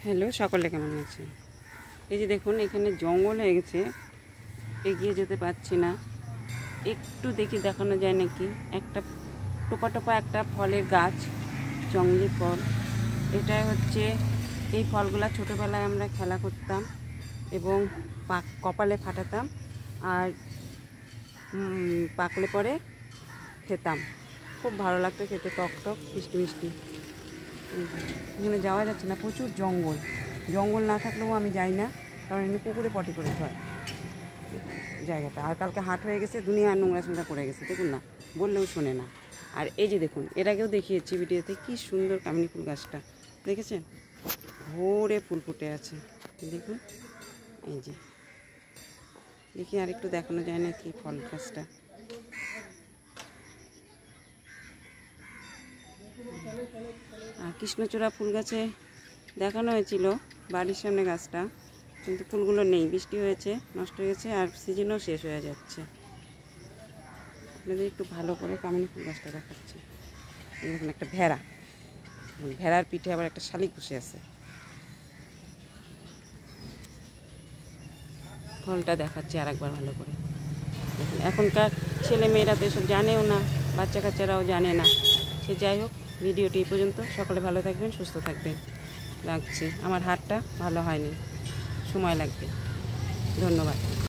Hello, সকলে কেমন আছেন? এই যে দেখুন, এখানে জঙ্গল হয়ে গেছে, এগিয়ে যেতে পারছি না। একটু দেখি দেখানো যায় নাকি। একটা টোপা টোপা একটা ফলের গাছ, জঙ্গলি ফল। এটাই হচ্ছে, এই ফলগুলা ছোটোবেলায় আমরা খেলা করতাম এবং কপালে ফাটাতাম, আর পাকলে পরে খেতাম। খুব ভালো লাগতো খেতে, টক টক মিষ্টি মিষ্টি। এখানে যাওয়া যাচ্ছে না, প্রচুর জঙ্গল। জঙ্গল না থাকলেও আমি যাই না, কারণ এমনি পুকুরে পটি করে হয় জায়গাটা। আর কালকে হাট হয়ে গেছে, দুনিয়া নোংরা সোংরা করে গেছে, দেখুন না, বললেও শোনে না। আর এই যে দেখুন, এর আগেও দেখিয়েছি ভিডিওতে, কি সুন্দর কামিনী ফুল গাছটা দেখেছেন, ভোরে ফুল ফুটে আছে দেখুন। এই যে দেখি আর একটু দেখানো যায় না কি ফল গাছটা। আর কৃষ্ণচূড়া ফুল গাছে দেখানো হয়েছিল বাড়ির সামনে গাছটা, কিন্তু ফুলগুলো নেই, বৃষ্টি হয়েছে, নষ্ট হয়ে গেছে, আর সিজনও শেষ হয়ে যাচ্ছে। আপনাদের একটু ভালো করে কামিনী ফুল গাছটা দেখাচ্ছে। দেখুন, একটা ভেড়া, ভেড়ার পিঠে আবার একটা শালিক বসে আছে। ফলটা দেখাচ্ছি আর একবার ভালো করে দেখুন। এখনকার ছেলে মেয়েরা তো এসব জানেও না, বাচ্চা কাচ্চারাও জানে না। সে যাই হোক, ভিডিওটি এই পর্যন্ত। সকলে ভালো থাকবেন, সুস্থ থাকবেন। রাখছি, আমার হাতটা ভালো হয়নি, সময় লাগবে। ধন্যবাদ।